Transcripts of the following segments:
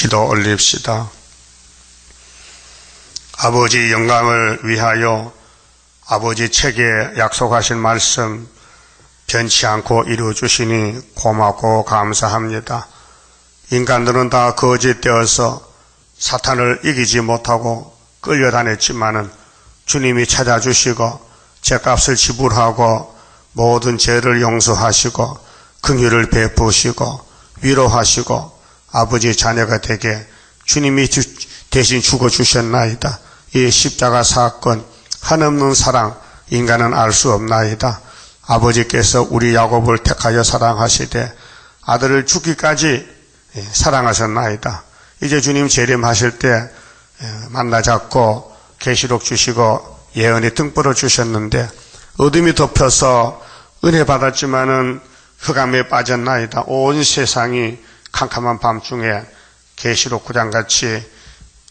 기도 올립시다. 아버지 영광을 위하여 아버지 책에 약속하신 말씀 변치 않고 이루어주시니 고맙고 감사합니다. 인간들은 다 거짓되어서 사탄을 이기지 못하고 끌려다녔지만은 주님이 찾아주시고 죄값을 지불하고 모든 죄를 용서하시고 긍휼을 베푸시고 위로하시고 아버지 자녀가 되게 주님이 대신 죽어주셨나이다. 이 십자가 사건 한없는 사랑 인간은 알 수 없나이다. 아버지께서 우리 야곱을 택하여 사랑하시되 아들을 죽기까지 사랑하셨나이다. 이제 주님 재림하실 때 만나 잡고 계시록 주시고 예언이 등불을 주셨는데 어둠이 덮여서 은혜 받았지만은 흑암에 빠졌나이다. 온 세상이 캄캄한 밤중에 계시록 9장같이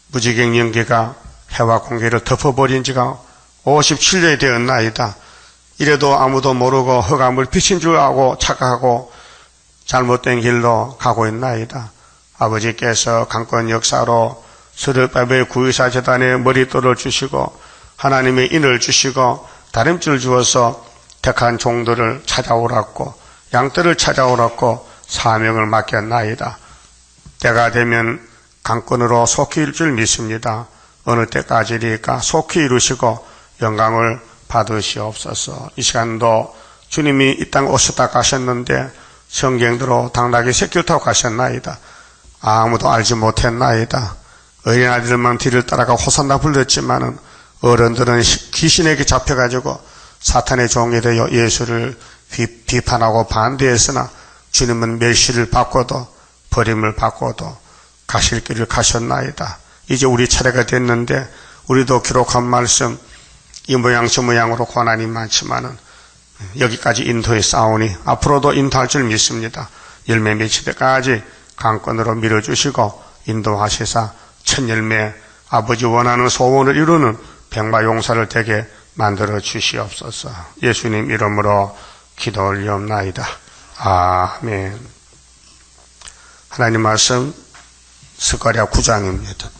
무지개 연기가 해와 공기를 덮어버린 지가 57년이 되었나이다. 이래도 아무도 모르고 흑암을 빛인 줄 알고 착각하고 잘못된 길로 가고 있나이다. 아버지께서 강권 역사로 스룹바벨 구의사 재단에 머릿돌을 주시고 하나님의 인을 주시고 다림줄을 주어서 택한 종들을 찾아오라고 양떼를 찾아오라고 사명을 맡겼나이다. 때가 되면 강권으로 속히 이룰 줄 믿습니다. 어느 때까지니까 속히 이루시고 영광을 받으시옵소서. 이 시간도 주님이 이 땅 오셨다 가셨는데 성경대로 당나귀 새끼를 타고 가셨나이다. 아무도 알지 못했나이다. 어린아이들만 뒤를 따라가 호산나 불렀지만은 어른들은 귀신에게 잡혀가지고 사탄의 종이 되어 예수를 비판하고 반대했으나 주님은 멸시를 받고도 버림을 받고도 가실 길을 가셨나이다. 이제 우리 차례가 됐는데 우리도 기록한 말씀 이 모양 저 모양으로 고난이 많지만은 여기까지 인도해 싸우니 앞으로도 인도할 줄 믿습니다. 열매 맺힐 때까지 강권으로 밀어주시고 인도하시사 첫 열매 아버지 원하는 소원을 이루는 백마용사를 되게 만들어 주시옵소서. 예수님 이름으로 기도 올리옵나이다. 아멘. 하나님 말씀 스가랴 9장입니다.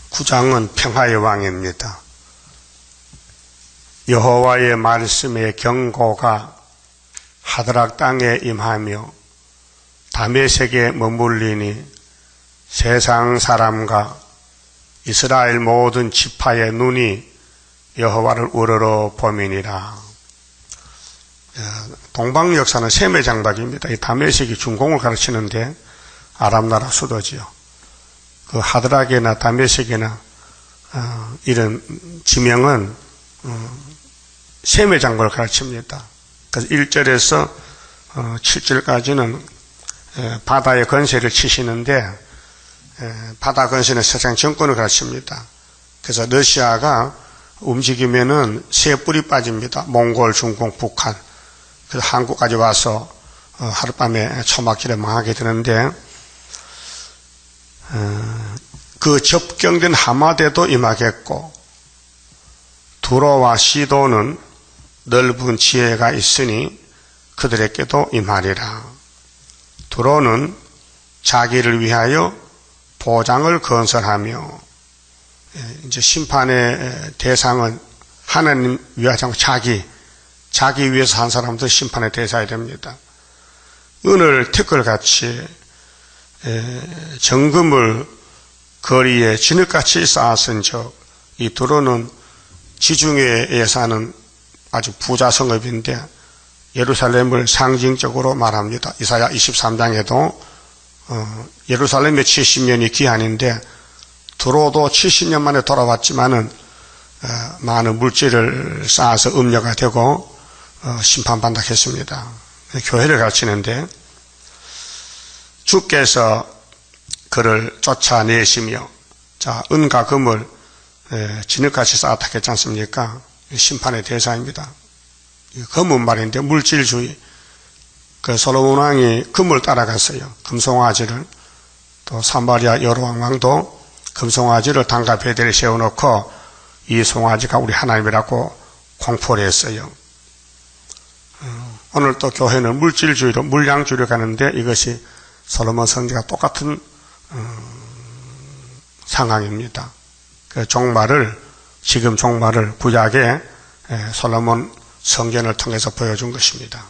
9장은 평화의 왕입니다. 여호와의 말씀의 경고가 하드락 땅에 임하며 다메섹에 머물리니 세상 사람과 이스라엘 모든 지파의 눈이 여호와를 우러러 보미니라. 동방 역사는 셈의 장박입니다. 이 다메섹이 중공을 가르치는데 아람 나라 수도지요. 그 하드락이나 다메섹이나 이런 지명은 셈의 장박을 가르칩니다. 그래서 1절에서 7절까지는 바다의 건세를 치시는데 바다 건세는 세상 정권을 가르칩니다. 그래서 러시아가 움직이면은 새 뿔이 빠집니다. 몽골, 중공, 북한. 그래서 한국까지 와서 하룻밤에 초막길에 망하게 되는데 그 접경된 하마대도 임하겠고 두로와 시도는 넓은 지혜가 있으니 그들에게도 임하리라. 두로는 자기를 위하여 보장을 건설하며 이제 심판의 대상은 하나님 위하지 않고 자기 위해서 한 사람도 심판의 대상이 됩니다. 은을 티끌같이 정금을 거리에 진흙같이 쌓았은즉 이 두로는 지중해에 사는 아주 부자 성읍인데 예루살렘을 상징적으로 말합니다. 이사야 23장에도 예루살렘의 70년이 기한인데 두로도 70년 만에 돌아왔지만은 많은 물질을 쌓아서 음녀가 되고 심판받는다 했습니다. 교회를 가르치는데 주께서 그를 쫓아내시며 자 은과 금을 진흙같이 쌓았다 했지 않습니까? 심판의 대상입니다. 금은 말인데 물질주의. 그 솔로몬 왕이 금을 따라갔어요. 금송아지를. 또 사마리아 여로왕 왕도 금송아지를 단가 베델에 세워놓고 이 송아지가 우리 하나님이라고 공포를 했어요. 오늘 또 교회는 물질주의로 물량주의로 가는데 이것이 솔로몬 성지가 똑같은 상황입니다. 그 지금 종말을 구약의 솔로몬 성전을 통해서 보여준 것입니다.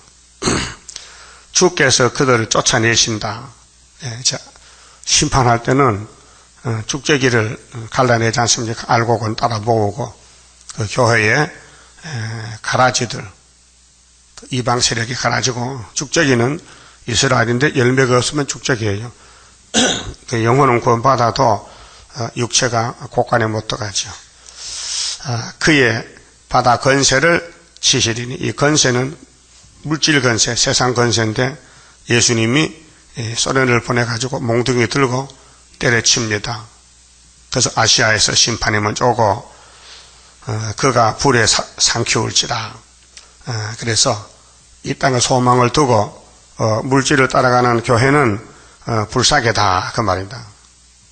주께서 그들을 쫓아내신다. 심판할 때는 축제기를 갈라내지 않습니까? 알곡은 따라 모으고 그 교회에 가라지들, 이방 세력이 가라지고, 축제기는 이스라엘인데 열매가 없으면 축제기예요. 영혼은 구원받아도 육체가 곳간에 못 들어가죠. 그의 바다 건세를 치시리니, 이 건세는 물질 건세, 세상 건세인데 예수님이 소련을 보내가지고 몽둥이 들고 때려칩니다. 그래서 아시아에서 심판이 먼저 오고, 그가 불에 삼키울지라. 그래서 이 땅의 소망을 두고 물질을 따라가는 교회는 불사계다, 그 말입니다.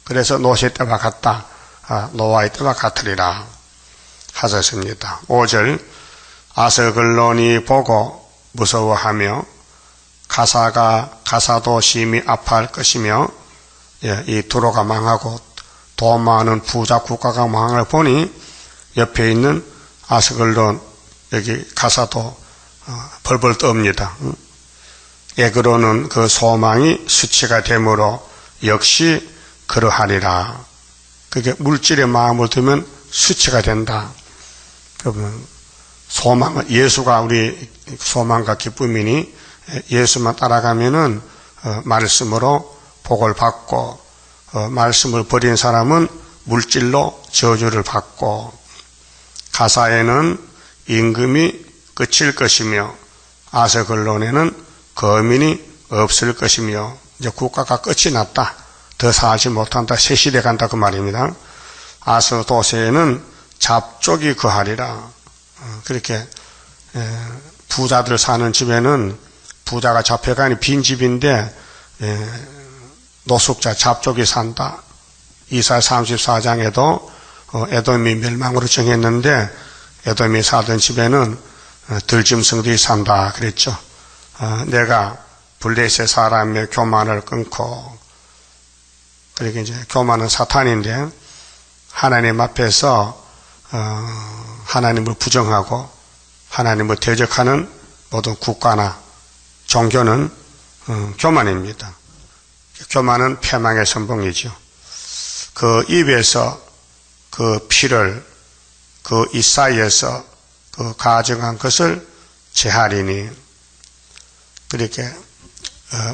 그래서 노시의 때와 같다, 노아의 때와 같으리라 하셨습니다. 5절, 아스글론이 보고 무서워하며 가사도 심히 아파할 것이며, 이 두로가 망하고 돈 많은 부자 국가가 망을 보니 옆에 있는 아스글론, 여기 가사도 벌벌 떱니다. 에그로는 그 소망이 수치가 되므로 역시 그러하리라. 그게 물질의 마음을 두면 수치가 된다. 그러면 소망은, 예수가 우리 소망과 기쁨이니 예수만 따라가면은 말씀으로 복을 받고, 말씀을 버린 사람은 물질로 저주를 받고, 가사에는 임금이 그칠 것이며 아스글론에는 거민이 없을 것이며, 이제 국가가 끝이 났다, 더 살지 못한다, 새 시대 간다, 그 말입니다. 아스도세에는 잡족이 거하리라. 그렇게 부자들 사는 집에는 부자가 잡혀가니 빈 집인데 노숙자 잡족이 산다. 이사야 34장에도 에돔이 멸망으로 정했는데 에돔이 사던 집에는 들짐승들이 산다 그랬죠. 내가 블레셋 사람의 교만을 끊고, 그렇게 이제 교만은 사탄인데 하나님 앞에서 하나님을 부정하고 하나님을 대적하는 모든 국가나 종교는 교만입니다. 교만은 패망의 선봉이죠. 그 입에서 그 피를 그 이사이에서 그 가정한 것을 제하리니, 그렇게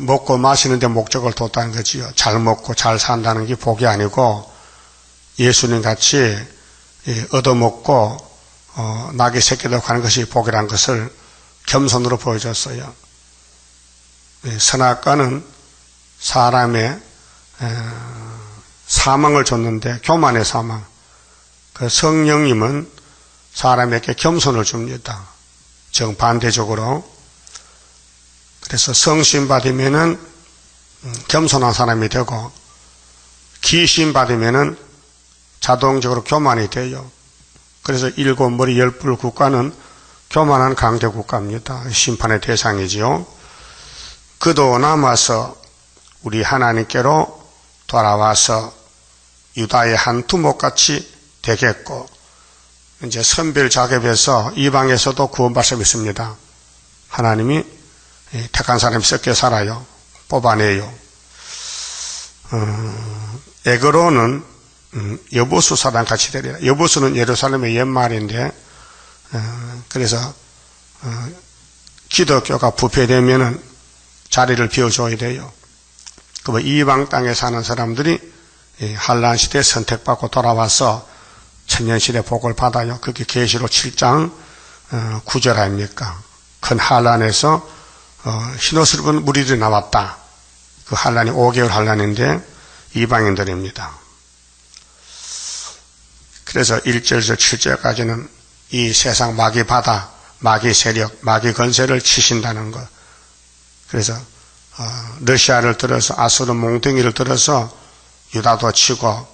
먹고 마시는 데 목적을 뒀다는 거지요. 잘 먹고 잘 산다는 게 복이 아니고, 예수님 같이 얻어먹고 낙이 새끼도 가는 것이 복이라는 것을 겸손으로 보여줬어요. 선악과는 사람의 사망을 줬는데, 교만의 사망. 그 성령님은 사람에게 겸손을 줍니다. 정반대적으로. 그래서 성신 받으면은 겸손한 사람이 되고, 기신 받으면은 자동적으로 교만이 돼요. 그래서 7머리 10뿔 국가는 교만한 강대 국가입니다. 심판의 대상이지요. 그도 남아서 우리 하나님께로 돌아와서 유다의 한 두목같이 되겠고, 이제 선별 작업에서 이방에서도 구원받을 수 있습니다. 하나님이 택한 사람이 썩게 살아요. 뽑아내요. 에그로는 여보수 사람 같이 되리라. 여보수는 예루살렘의 옛말인데, 그래서 기독교가 부패되면은 자리를 비워줘야 돼요. 그 이방 땅에 사는 사람들이 한란 시대에 선택받고 돌아와서 천년시대 복을 받아요. 그게 계시록 7장 9절 아닙니까? 큰 한란에서 흰옷을 입은 무리들이 나왔다. 그 한란이 5개월 한란인데 이방인들입니다. 그래서 1절에서 7절까지는 이 세상 마귀 바다, 마귀 세력, 마귀 건세를 치신다는 것. 그래서 러시아를 들어서, 아수르 몽둥이를 들어서 유다도 치고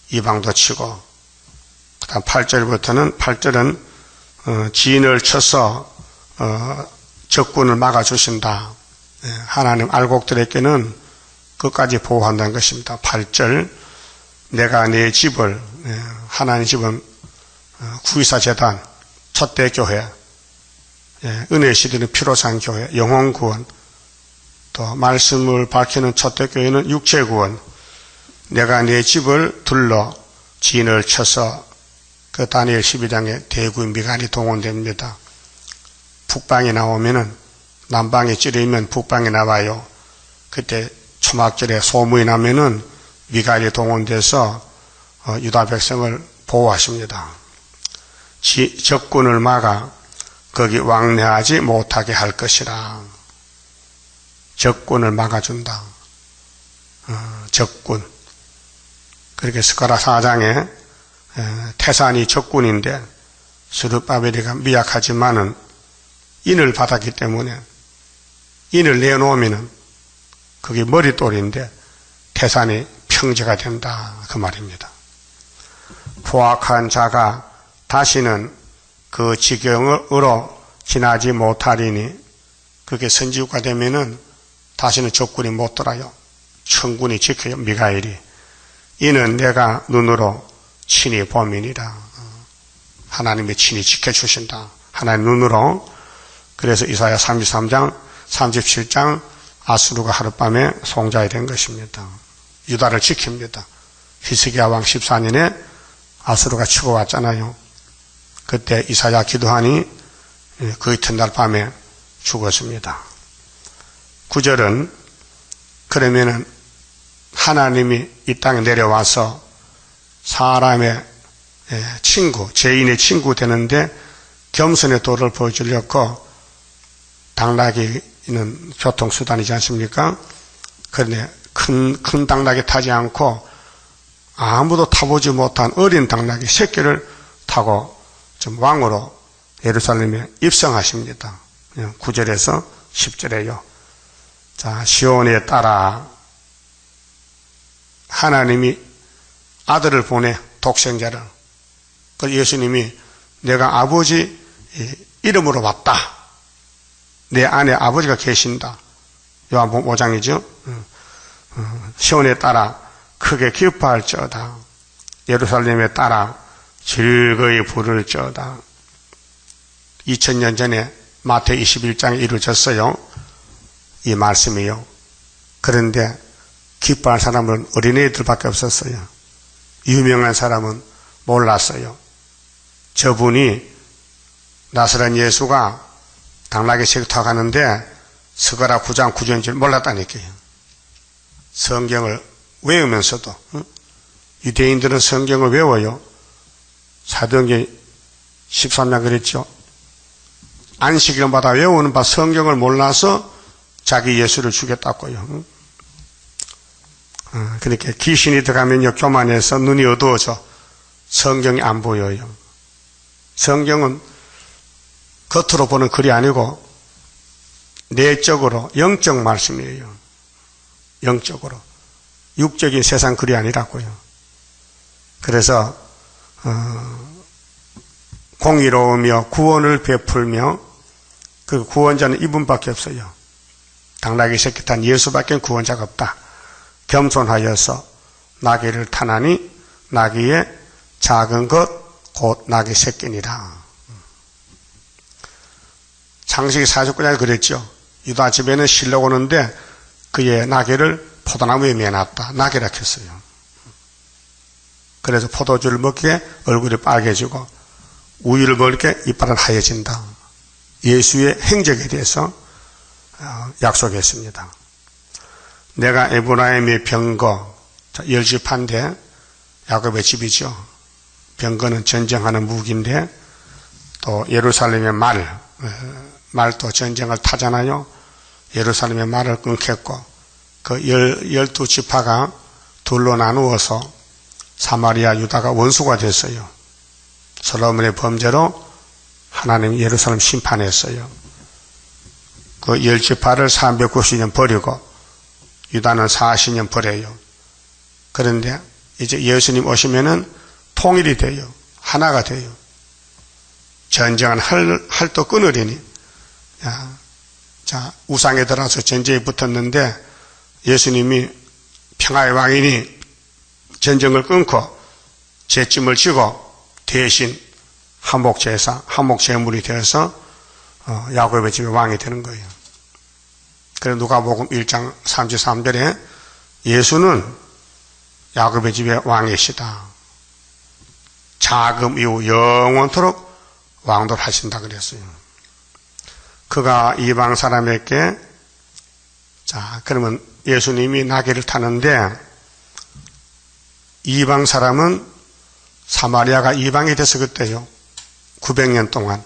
이방도 치고, 그 다음 8절은 진을 쳐서 적군을 막아주신다. 하나님 알곡들에게는 끝까지 보호한다는 것입니다. 8절 내가 내 집을 하나님 집은 구의사 재단, 첫대 교회, 은혜 시대는 피로 산 교회, 영혼 구원, 또 말씀을 밝히는 첫대 교회는 육체 구원. 내가 내 집을 둘러 진을 쳐서 그 다니엘 12장에 대구 미간이 동원됩니다. 북방에 나오면은 남방에 찌르면 북방에 나와요. 그때 초막절에 소문이 나면은 미간이 동원돼서 유다 백성을 보호하십니다. 적군을 막아 거기 왕래하지 못하게 할 것이라. 적군을 막아준다. 적군. 그렇게 스가랴 4장에 태산이 적군인데 스룹바벨이가 미약하지만은 인을 받았기 때문에 인을 내놓으면은 그게 머릿돌인데 태산이 평제가 된다 그 말입니다. 포악한 자가 다시는 그 지경으로 지나지 못하리니 그렇게 선지후가 되면은 다시는 적군이 못 돌아요. 천군이 지켜요. 미가엘이. 이는 내가 눈으로 친히 범인이라. 하나님의 친히 지켜주신다. 하나님 눈으로. 그래서 이사야 33장 37장 아수르가 하룻밤에 송자에 된 것입니다. 유다를 지킵니다. 히스기야 왕 14년에 아수르가 치고 왔잖아요. 그때 이사야 기도하니 그 이튿날 밤에 죽었습니다. 9절은 그러면은 하나님이 이 땅에 내려와서 사람의 친구, 죄인의 친구 되는데 겸손의 도를 보여주려고 당나귀는 교통수단이지 않습니까? 그런데 큰 당나귀 타지 않고 아무도 타보지 못한 어린 당나귀 새끼를 타고 좀 왕으로 예루살렘에 입성하십니다. 9절에서 10절에요. 자, 시온에 따라 하나님이 아들을 보내 독생자를. 그 예수님이 내가 아버지 이름으로 왔다. 내 안에 아버지가 계신다. 요한복음 5장이죠. 시온에 따라 크게 기뻐할지어다. 예루살렘에 따라 즐거이 부를지어다. 2000년 전에 마태 21장에 이루어졌어요. 이 말씀이요. 그런데 기뻐할 사람은 어린애들밖에 없었어요. 유명한 사람은 몰랐어요. 저분이 나사렛 예수가 당나귀 새끼 타고 가는데 스가랴 9장 9절인 줄 몰랐다니까요. 성경을 외우면서도 유대인들은 성경을 외워요. 사도행전 13장 그랬죠. 안식일마다 외우는 바 성경을 몰라서 자기 예수를 죽였다고요. 그렇게 귀신이 들어가면요 교만해서 눈이 어두워져 성경이 안 보여요. 성경은 겉으로 보는 글이 아니고 내적으로 영적 말씀이에요. 영적으로. 육적인 세상 글이 아니라고요. 그래서 공의로우며 구원을 베풀며 그 구원자는 이분밖에 없어요. 당나귀 새끼 탄 예수밖에 구원자가 없다. 겸손하여서 나귀를 타나니 나귀의 작은 것 곧 나귀 새끼니라. 창세기 49장에 그랬죠. 유다 집에는 실려가 오는데 그의 나귀를 포도나무에 매놨다. 나귀라 했어요. 그래서 포도주를 먹기에 얼굴이 빨개지고 우유를 먹을 게 이빨은 하얘진다. 예수의 행적에 대해서 약속했습니다. 내가 에브라임의 병거, 열집한데 야곱의 집이죠. 병거는 전쟁하는 무기인데 또 예루살렘의 말도 전쟁을 타잖아요. 예루살렘의 말을 끊겠고 그 12지파가 둘로 나누어서 사마리아 유다가 원수가 됐어요. 솔로몬의 범죄로 하나님이 예루살렘 심판했어요. 그 10지파를 390년 버리고 유다는 40년 버려요. 그런데 이제 예수님 오시면은 통일이 돼요. 하나가 돼요. 전쟁은 할도 끊으리니. 자, 우상에 들어서 전쟁에 붙었는데 예수님이 평화의 왕이니 전쟁을 끊고 죄짐을 지고 대신 한목제사, 한목제물이 되어서 야곱의 집의 왕이 되는 거예요. 그래서 누가복음 1장 33절에 예수는 야곱의 집의 왕이시다. 자금 이후 영원토록 왕돌하신다 그랬어요. 그가 이방 사람에게, 자, 그러면 예수님이 나귀를 타는데 이방 사람은 사마리아가 이방이 돼서 그때요. 900년 동안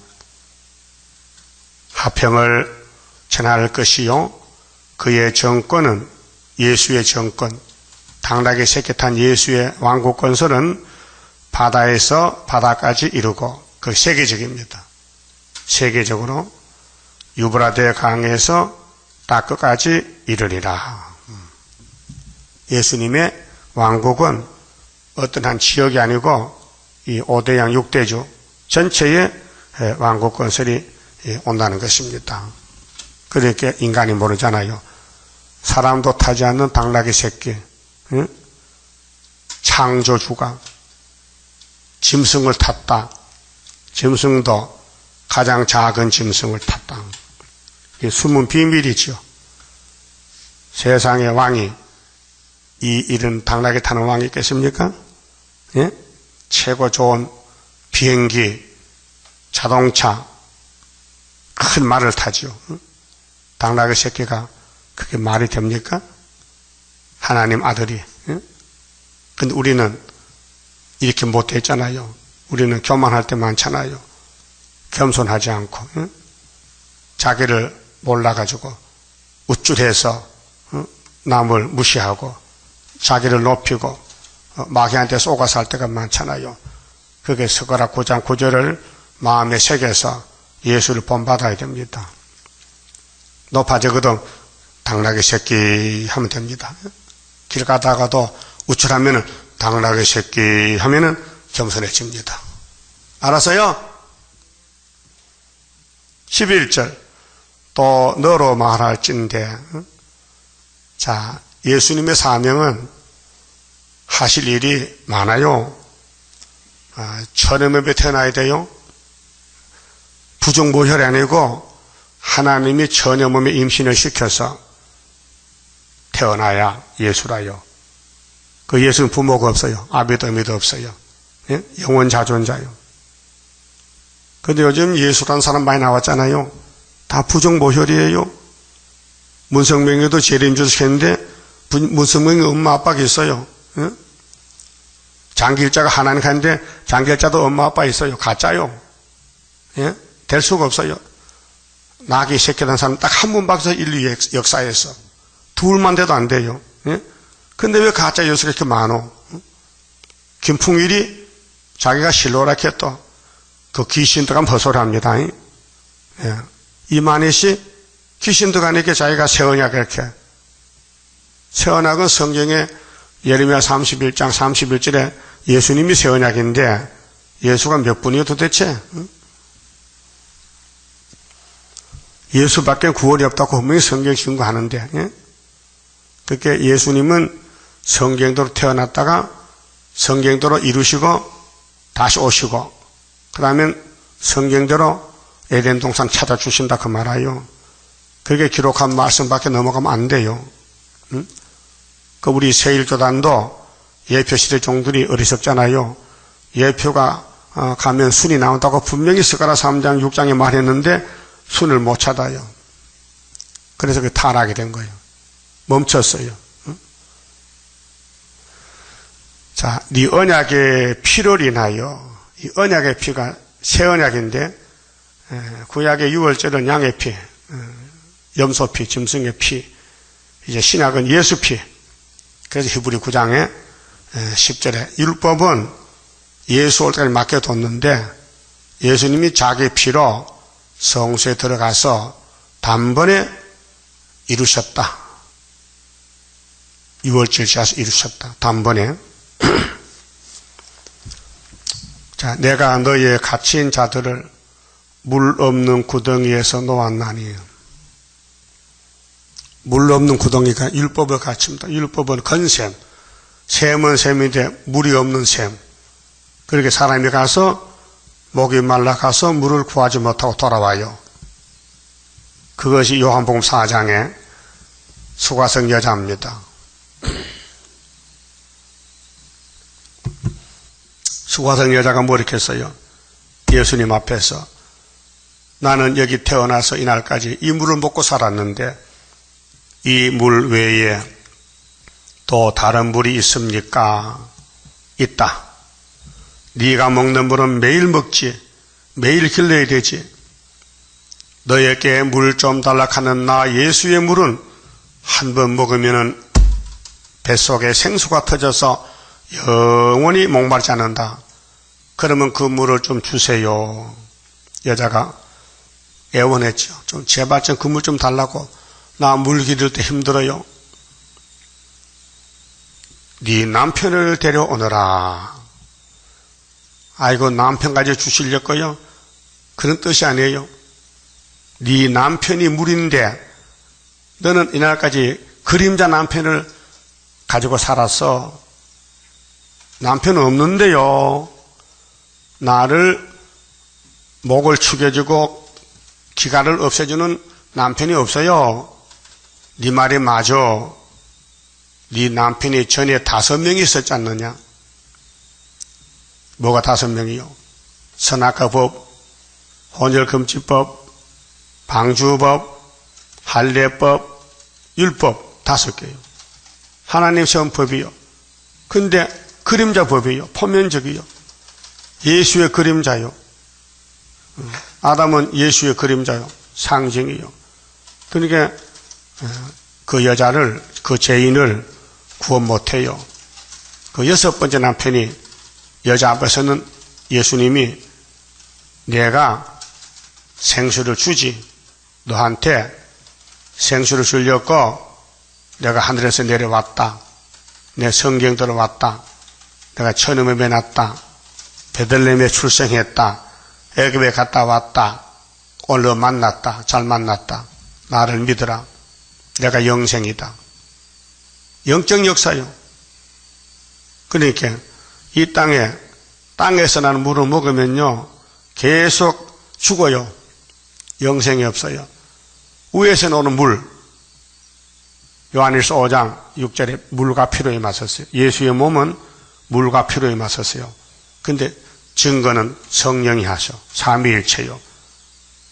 화평을 전할 것이요. 그의 정권은 예수의 정권, 당나귀 새끼 탄 예수의 왕국 건설은 바다에서 바다까지 이루고 그 세계적입니다. 세계적으로 유브라데 강에서 딱 끝까지 이르리라. 예수님의 왕국은 어떤 한 지역이 아니고 이 5대양 6대주 전체의 왕국 건설이 온다는 것입니다. 그렇게 인간이 모르잖아요. 사람도 타지 않는 당나귀 새끼, 창조주가 짐승을 탔다. 짐승도 가장 작은 짐승을 탔다. 이게 숨은 비밀이죠. 세상의 왕이 이런 당나귀 타는 왕이 있겠습니까? 예? 최고 좋은 비행기, 자동차, 큰 말을 타죠. 당나귀 새끼가 그게 말이 됩니까? 하나님 아들이. 근데 우리는 이렇게 못했잖아요. 우리는 교만할 때 많잖아요. 겸손하지 않고 자기를 몰라가지고 우쭐해서 남을 무시하고 자기를 높이고 마귀한테 쏘가서 할 때가 많잖아요. 그게 스가랴 9장 9절을 마음에 새겨서 예수를 본받아야 됩니다. 높아지거든 당나귀 새끼 하면 됩니다. 길 가다가도 우쭐하면은 당나귀 새끼 하면은 겸손해집니다. 알았어요? 11절 또 너로 말할진대. 자, 예수님의 사명은 하실 일이 많아요. 천연업에 태어나야 돼요. 부정모혈이 아니고 하나님이 천연몸에 임신을 시켜서 태어나야 예수라요. 그 예수는 부모가 없어요. 아비도 어미도 없어요. 예? 영원 자존자요. 근데 요즘 예수라는 사람 많이 나왔잖아요. 다 부정모혈이에요. 문성명에도 재림주석 했는데 문성명이 엄마 아빠가 있어요. 예? 장길자가 하나님 하는데 장길자도 엄마 아빠 있어요. 가짜요. 예? 될 수가 없어요. 나귀 새끼라는 사람 딱 한 분밖에 인류 역사에서 둘만 돼도 안 돼요. 예? 근데 왜 가짜 예수가 이렇게 많어? 김풍일이 자기가 실로라케 했다. 그 귀신 들어가면 허소리합니다. 예. 이만희 씨 귀신 들어가니까 자기가 새언약 이렇게. 새언약은 성경에 예레미야 31장 31절에 예수님이 새언약인데 예수가 몇 분이요 도대체? 예수밖에 구원이 없다고 분명히 성경 증거하는데, 예? 그렇게 예수님은 성경대로 태어났다가 성경대로 이루시고 다시 오시고 그 다음에 성경대로 에덴 동산 찾아주신다 그 말이에요. 그게 기록한 말씀밖에 넘어가면 안 돼요. 응? 그 우리 세일교단도 예표시대 종들이 어리석잖아요. 예표가 가면 순이 나온다고 분명히 스가랴 3장 6장에 말했는데 순을 못 찾아요. 그래서 그 타락이 된 거예요. 멈췄어요. 응? 자, 네 언약의 피를 인하여, 이 언약의 피가 새 언약인데 구약의 6월절은 양의 피, 염소피, 짐승의 피, 이제 신약은 예수 피. 그래서 히브리 9장에 10절에 율법은 예수 올 때까지 맡겨뒀는데 예수님이 자기 피로 성소에 들어가서 단번에 이루셨다. 6월절 지어서 이루셨다. 단번에. 자, 내가 너희의 갇힌 자들을 물 없는 구덩이에서 놓았나니 물 없는 구덩이가 율법을 갖춥니다. 율법은 건샘, 샘은 샘인데 물이 없는 샘. 그렇게 사람이 가서 목이 말라가서 물을 구하지 못하고 돌아와요. 그것이 요한복음 4장의 수가성 여자입니다. 수가성 여자가 뭐 이렇게 했어요? 예수님 앞에서 나는 여기 태어나서 이날까지 이 물을 먹고 살았는데 이 물 외에 또 다른 물이 있습니까? 있다. 네가 먹는 물은 매일 먹지. 매일 길러야 되지. 너에게 물 좀 달라 하는 나 예수의 물은 한 번 먹으면 뱃속에 생수가 터져서 영원히 목마르지 않는다. 그러면 그 물을 좀 주세요. 여자가 애원했죠. 좀 제발 좀 그 물 좀 달라고. 나 물 기를 때 힘들어요. 네 남편을 데려오너라. 아이고 남편까지 주시려고요? 그런 뜻이 아니에요. 네 남편이 물인데 너는 이날까지 그림자 남편을 가지고 살았어. 남편은 없는데요. 나를 목을 축여주고 기가를 없애주는 남편이 없어요. 네 말이 맞아. 네 남편이 전에 5명이 있었지 않느냐? 뭐가 5명이요? 선악과법, 혼혈금지법, 방주법, 할례법, 율법 5개요. 하나님 세운 법이요. 근데 그림자 법이요. 포면적이요. 예수의 그림자요. 아담은 예수의 그림자요. 상징이요. 그러니까 그 여자를, 그 죄인을 구원 못해요. 그 6번째 남편이 여자 앞에서는 예수님이 내가 생수를 주지. 너한테 생수를 주려고 내가 하늘에서 내려왔다. 내 성경대로 왔다. 내가 처음에 매놨다. 베들레헴에 출생했다. 애굽에 갔다 왔다. 오늘 만났다. 잘 만났다. 나를 믿으라. 내가 영생이다. 영적 역사요. 그러니까 이 땅에서 나는 물을 먹으면요 계속 죽어요. 영생이 없어요. 위에서 나오는 물, 요한일서 5장 6절에 물과 피로에 맞섰어요. 예수의 몸은 물과 피로에 맞섰어요. 근데 증거는 성령이 하셔. 삼위일체요.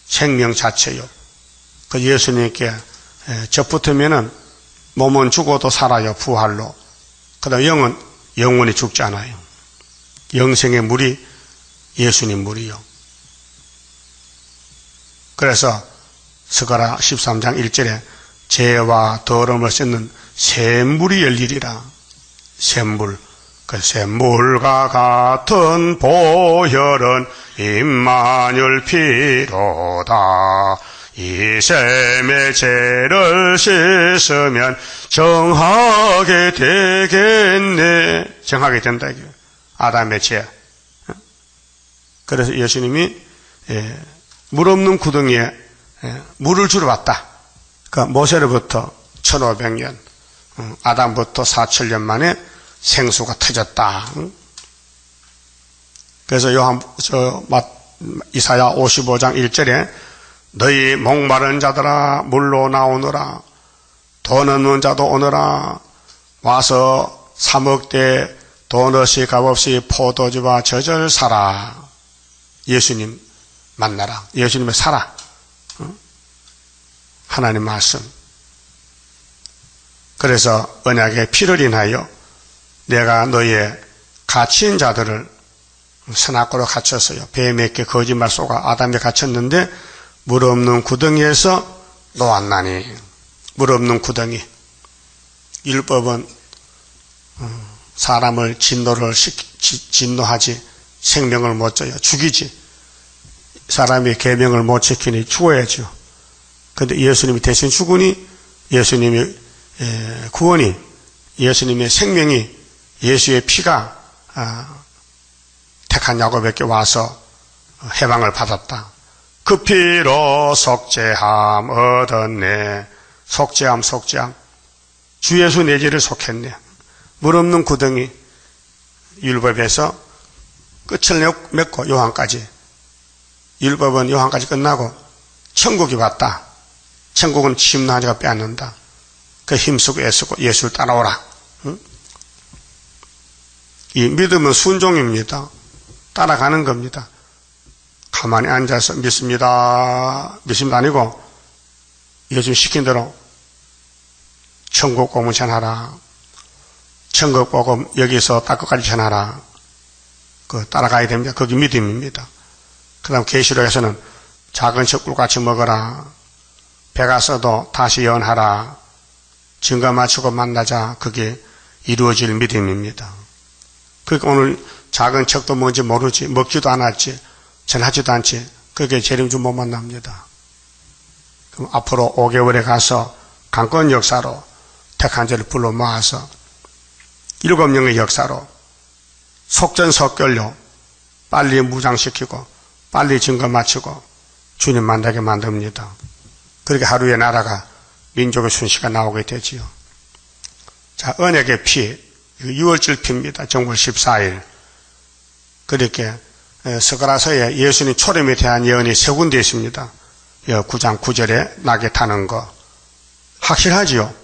생명 자체요. 그 예수님께 접붙으면은 몸은 죽어도 살아요. 부활로. 그다음 영은 영원히 죽지 않아요. 영생의 물이 예수님 물이요. 그래서 스가랴 13장 1절에 죄와 더러움을 씻는 샘물이 열리리라. 샘물. 그 샘물과 같은 보혈은 임마누엘 피로다. 이 샘의 죄를 씻으면 정하게 되겠네. 정하게 된다. 아담의 죄. 그래서 예수님이 물 없는 구덩이에 물을 주러 왔다. 그러니까 모세로부터 1500년, 아담부터 4000년 만에 생수가 터졌다. 그래서 이사야 55장 1절에 너희 목마른 자들아 물로 나오너라. 돈 없는 자도 오너라. 와서 사 먹되 돈 없이 값없이 포도주와 젖을 사라. 예수님 만나라. 예수님을 사라. 하나님 말씀. 그래서 언약의 피를 인하여 내가 너의 갇힌 자들을 선악과로 갇혔어요. 뱀에게 거짓말 쏘가 아담에 갇혔는데 물 없는 구덩이에서 놓았나니. 물 없는 구덩이. 율법은 사람을 진노하지 생명을 못 줘요. 죽이지. 사람이 계명을 못 지키니 죽어야죠. 그런데 예수님이 대신 죽으니 예수님의 구원이, 예수님의 생명이, 예수의 피가 택한 야곱에게 와서 해방을 받았다. 그 피로 속죄함 얻었네. 속죄함. 주 예수 내 죄를 속했네. 물 없는 구덩이 율법에서 끝을 맺고 요한까지, 율법은 요한까지 끝나고 천국이 왔다. 천국은 침노한 자가 빼앗는다. 그 힘쓰고 애쓰고 예수를 따라오라. 응? 이 믿음은 순종입니다. 따라가는 겁니다. 가만히 앉아서 믿습니다 아니고 예수 시킨 대로 천국 복음 전하라. 천국 복음 여기서 딱 끝까지 전하라. 그 따라가야 됩니다. 그게 믿음입니다. 그 다음 계시록에서는 작은 척 꿀같이 먹어라. 배가 써도 다시 연하라. 증거 맞추고 만나자. 그게 이루어질 믿음입니다. 그러니까 오늘 작은 척도 뭔지 모르지, 먹지도 않았지, 전하지도 않지. 그게 재림주 못 만납니다. 그럼 앞으로 5개월에 가서 강권 역사로 택한 자를 불러 모아서 7명의 역사로 속전속결로 빨리 무장시키고 빨리 증거 마치고 주님 만나게 만듭니다. 그렇게 하루에 나라가 민족의 순시가 나오게 되지요. 자, 언약의 피, 6월절 피입니다. 정월 14일. 그렇게 스가랴서에 예수님 초림에 대한 예언이 3군데 있습니다. 9장 9절에 낙에 타는 거 확실하지요?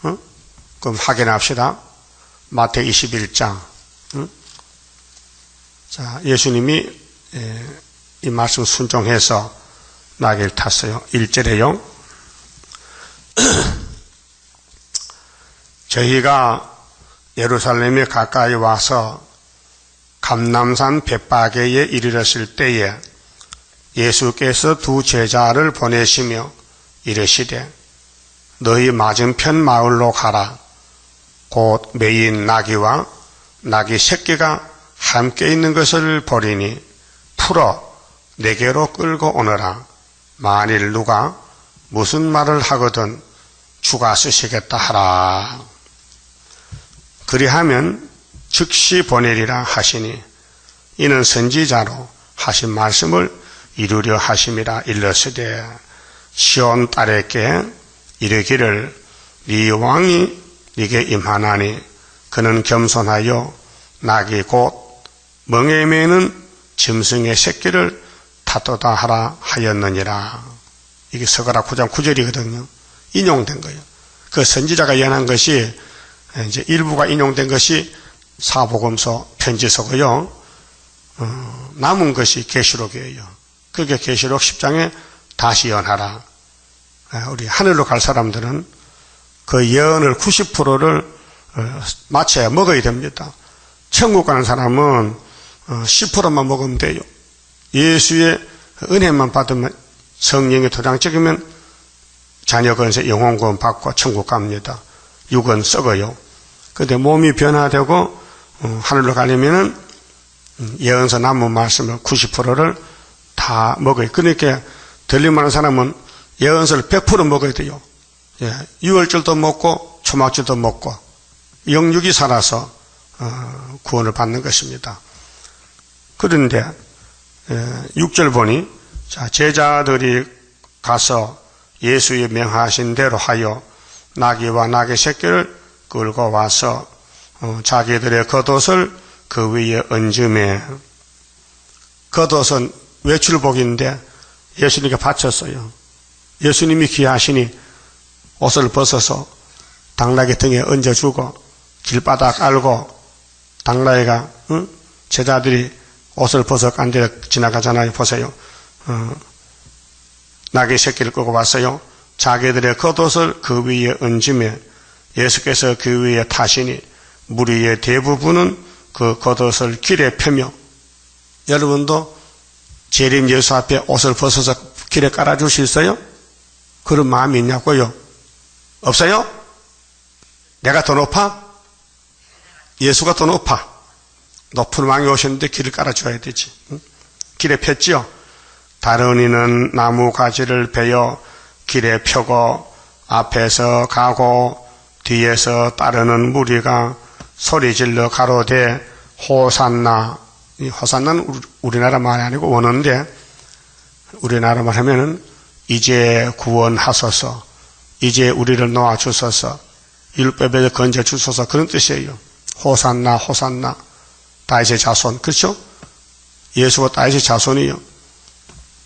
어? 그럼 확인합시다. 마태 21장. 자, 예수님이 이 말씀 순종해서 낙을 탔어요. 1절에요. 저희가 예루살렘에 가까이 와서 감람산 벳바게에 이르렀을 때에 예수께서 2 제자를 보내시며 이르시되 너희 맞은편 마을로 가라. 곧 매인 나귀와 나귀 새끼가 함께 있는 것을 보리니 풀어 내게로 끌고 오너라. 만일 누가 무슨 말을 하거든 주가 쓰시겠다 하라. 그리하면 즉시 보내리라 하시니 이는 선지자로 하신 말씀을 이루려 하심이라. 일러스되 시온 딸에게 이르기를 네 왕이 네게 임하나니 그는 겸손하여 낙이 곧 멍에 매는 짐승의 새끼를 타도다 하라 하였느니라. 이게 스가랴 9장 9절이거든요. 인용된 거예요. 그 선지자가 예언한 것이 이제 일부가 인용된 것이 사복음서 편지서고요. 남은 것이 계시록이에요. 그게 계시록 10장에 다시 예언하라. 우리 하늘로 갈 사람들은 그 예언을 90%를 마쳐야 먹어야 됩니다. 천국 가는 사람은 10%만 먹으면 돼요. 예수의 은혜만 받으면 성령의 도장 찍으면 자녀 건세 영혼 구원 받고 천국 갑니다. 육은 썩어요. 그런데 몸이 변화되고 하늘로 가려면은 예언서 남은 말씀을 90%를 다 먹어요. 그러니까 들림하는 사람은 예언서를 100% 먹어야 돼요. 유월절도 먹고 초막절도 먹고 영육이 살아서 구원을 받는 것입니다. 그런데 6절 보니 자, 제자들이 가서 예수의 명하신 대로 하여 나귀와 나귀 새끼를 끌고 와서 자기들의 겉옷을 그 위에 얹음에, 겉옷은 외출복인데 예수님께 바쳤어요. 예수님이 귀하시니 옷을 벗어서 당나귀 등에 얹어주고 길바닥 알고 당나귀가 제자들이 옷을 벗어 간 데 지나가잖아요. 보세요. 나귀 새끼를 끌고 왔어요. 자기들의 겉옷을 그 위에 얹으며 예수께서 그 위에 타시니 무리의 대부분은 그 겉옷을 길에 펴며, 여러분도 재림 예수 앞에 옷을 벗어서 길에 깔아줄 수 있어요? 그런 마음이 있냐고요? 없어요? 내가 더 높아? 예수가 더 높아. 높은 왕이 오셨는데 길을 깔아줘야 되지. 길에 폈지요? 다른 이는 나무 가지를 베어 길에 펴고 앞에서 가고 뒤에서 따르는 무리가 소리질러 가로되 호산나. 이 호산나는 우리나라 말이 아니고 원어인데 우리나라 말 하면은 이제 구원하소서, 이제 우리를 놓아주소서, 율법에 건져주소서, 그런 뜻이에요. 호산나 호산나, 다윗의 자손. 그렇죠? 예수가 다윗의 자손이에요.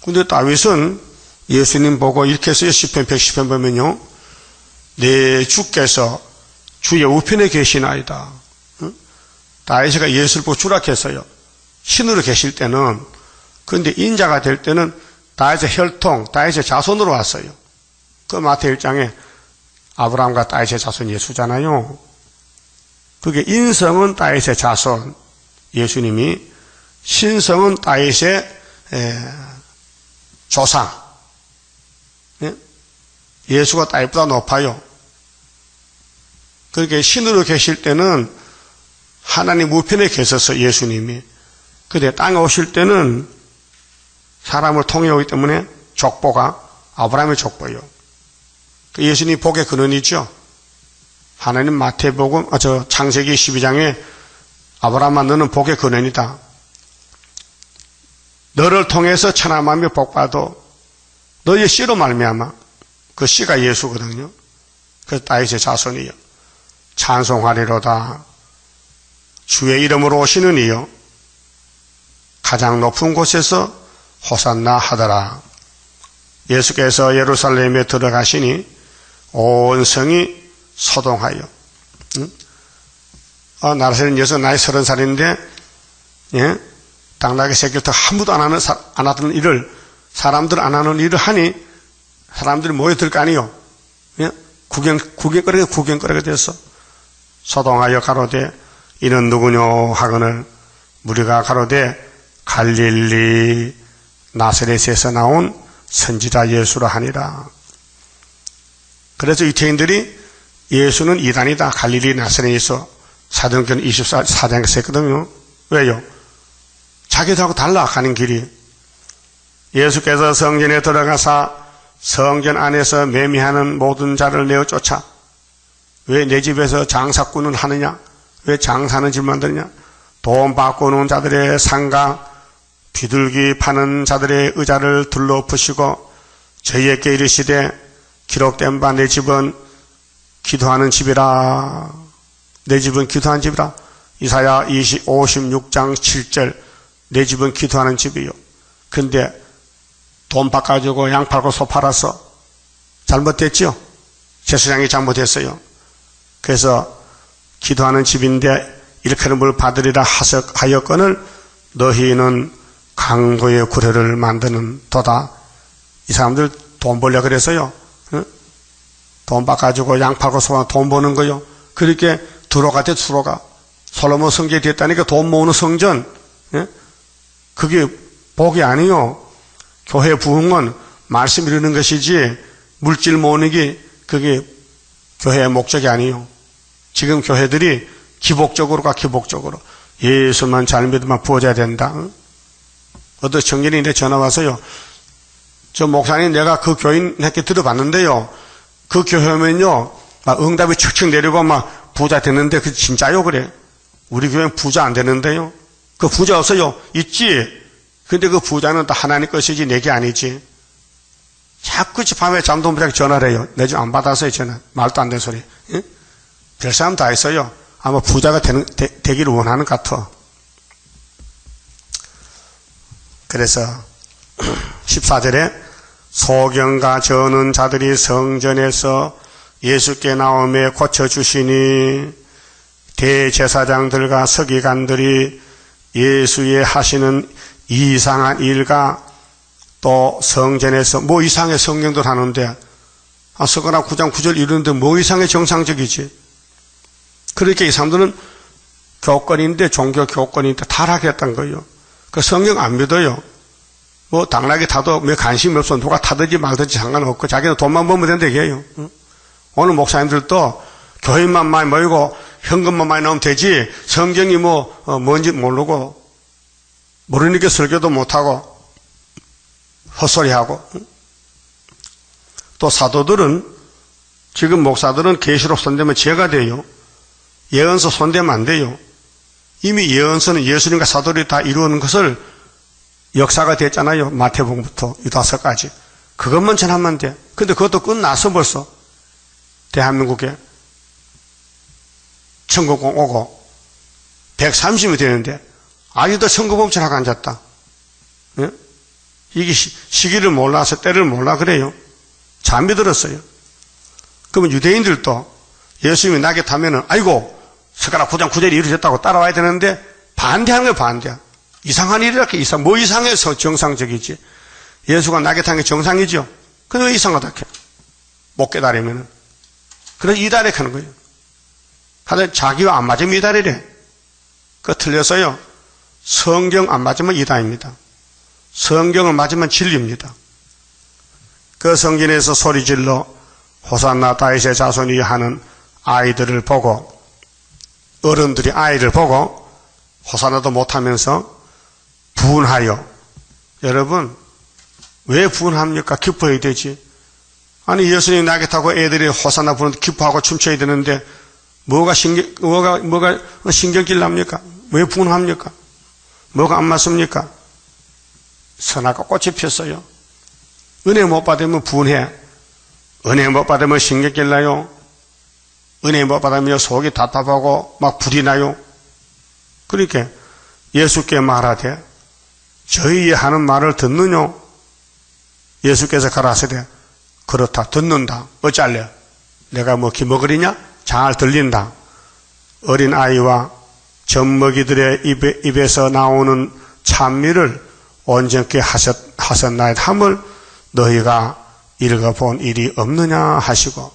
근데 다윗은 예수님 보고 이렇게 했어요. 시편 110편 보면요, 내 주께서 주의 우편에 계시나이다. 다윗이가 예수를 보고 주락했어요. 신으로 계실 때는. 그런데 인자가 될 때는 다윗의 혈통, 다윗의 자손으로 왔어요. 그 마태 1장에 아브라함과 다윗의 자손 예수잖아요. 그게 인성은 다윗의 자손 예수님이, 신성은 다윗의 조상. 예수가 다윗보다 높아요. 그렇게 신으로 계실 때는 하나님 우편에 계셔서 예수님이, 그런데 땅에 오실 때는 사람을 통해 오기 때문에 족보가 아브라함의 족보예요. 예수님 복의 근원이죠. 하나님 마태복음, 창세기 12장에 아브라함아 너는 복의 근원이다. 너를 통해서 천하 만민이 복받아 너의 씨로 말미암아. 그 씨가 예수거든요. 그래서 다윗의 자손이요. 찬송하리로다. 주의 이름으로 오시는 이요 가장 높은 곳에서 호산나 하더라. 예수께서 예루살렘에 들어가시니 온 성이 소동하여. 나라세는 여기서 나이 30살인데, 예? 당나귀 새끼부터 아무도 안 하던 일을, 사람들 안 하는 일을 하니 사람들이 모여들 거 아니요. 예? 구경거리가 됐어. 소동하여 가로되 이는 누구뇨 하거늘 무리가 가로되 갈릴리 나사렛에서 나온 선지자 예수라 하니라. 그래서 유태인들이 예수는 이단이다, 갈릴리 나사렛에서 사도행전 24장에서 했거든요. 왜요? 자기들하고 달라 가는 길이. 예수께서 성전에 들어가사 성전 안에서 매매하는 모든 자를 내어 쫓아. 왜 내 집에서 장사꾼은 하느냐? 왜 장사하는 집 만드느냐? 돈 바꾸는 자들의 상가, 비둘기 파는 자들의 의자를 둘러부시고 저희에게 이르시되 기록된 바 내 집은 기도하는 집이라. 내 집은 기도하는 집이라. 이사야 56장 7절. 내 집은 기도하는 집이요. 근데 돈 바꿔주고 양 팔고 소 팔아서 잘못됐죠? 제사장이 잘못했어요. 그래서 기도하는 집인데 일컬음을 받으리라 하였거늘 너희는 강도의 구례를 만드는 도다. 이 사람들 돈 벌려 그래서요. 돈 바꿔주고 양 팔고 소 팔고 돈 버는 거요. 그렇게 들어가대 들어가. 솔로몬 성전이 됐다니까 돈 모으는 성전. 그게 복이 아니요. 교회 부흥은 말씀 이루는 것이지 물질 모으는 게 그게 교회의 목적이 아니요. 지금 교회들이 기복적으로 예수만 잘 믿으면 부어져야 된다. 어떤 청년이 내 전화 와서요. 저 목사님 내가 그 교인에게 들어봤는데요. 그 교회면요. 막 응답이 척척 내리고 막 부자 되는데 그 진짜요? 그래. 우리 교회는 부자 안 되는데요. 그 부자 없어요. 있지. 근데 그 부자는 다 하나님 것이지 내게 아니지. 자꾸 밤에 잠도 못 자고 전화를 해요. 내 집 안 받아서요. 전화. 말도 안 되는 소리. 응? 별 사람 다 있어요. 아마 부자가 되기를 원하는 것 같아. 그래서 14절에 소경과 저는 자들이 성전에서 예수께 나오며 고쳐주시니 대제사장들과 서기관들이 예수의 하시는 이상한 일과 또 성전에서 뭐 이상의 성경들 하는데 서거나 9장 9절 이루는데 뭐 이상의 정상적이지. 그렇게 이 사람들은 교권인데 종교 교권인데 타락했던 거예요. 그 성경 안 믿어요. 뭐 당나귀 타도 몇 관심이 없어. 누가 타든지 말든지 상관없고 자기는 돈만 벌면 된다 얘기해요. 오늘 목사님들도 교인만 많이 모이고 현금만 많이 나오면 되지 성경이 뭔지 모르고 모르니까 설교도 못하고 헛소리하고. 또 사도들은 지금 목사들은 계시록 손대면 죄가 돼요. 예언서 손대면 안 돼요. 이미 예언서는 예수님과 사도들이 다 이루는 것을 역사가 됐잖아요. 마태복음부터 유다서까지. 그것만 전하면 돼. 근데 그것도 끝났어 벌써. 대한민국에 천국공 오고 130이 되는데 아직도 천국범죄하고 앉았다. 예? 이게 시기를 몰라서 때를 몰라 그래요. 잠이 들었어요. 그러면 유대인들도 예수님이 낙에 타면은 아이고 숟가락 구장 구절이 이루어졌다고 따라와야 되는데 반대하는 거예요. 반대. 이상한 일이랄까 이상. 뭐 이상해서 정상적이지. 예수가 낙에 탄 게 정상이죠. 근데 왜 이상하다 해? 못 깨달으면은. 그래서 이달에 하는 거예요. 하여튼 자기와 안 맞으면 이달이래. 그거 틀렸어요. 성경 안 맞으면 이달입니다. 성경을 맞으면 진리입니다. 그 성전에서 소리질러 호산나 다윗의 자손이 하는 아이들을 보고 어른들이 아이를 보고 호산나도 못하면서 분하여. 여러분 왜 분합니까? 기뻐야 되지. 아니 예수님 낙에 타고 애들이 호산나 부르는데 기뻐하고 춤춰야 되는데 뭐가 신경질 납니까? 왜 분합니까? 뭐가 안 맞습니까? 선악과 꽃이 폈어요. 은혜 못 받으면 분해. 은혜 못 받으면 신경질 나요. 은혜 못 받으면 속이 답답하고 막 불이 나요. 그러니까 예수께 말하되 저희 하는 말을 듣느냐? 예수께서 가라사대 그렇다. 듣는다. 어쩔래? 내가 뭐 기먹으리냐? 잘 들린다. 어린 아이와 젖먹이들의 입에서 나오는 찬미를 온전케 하셨나이다 함을 너희가 읽어본 일이 없느냐 하시고,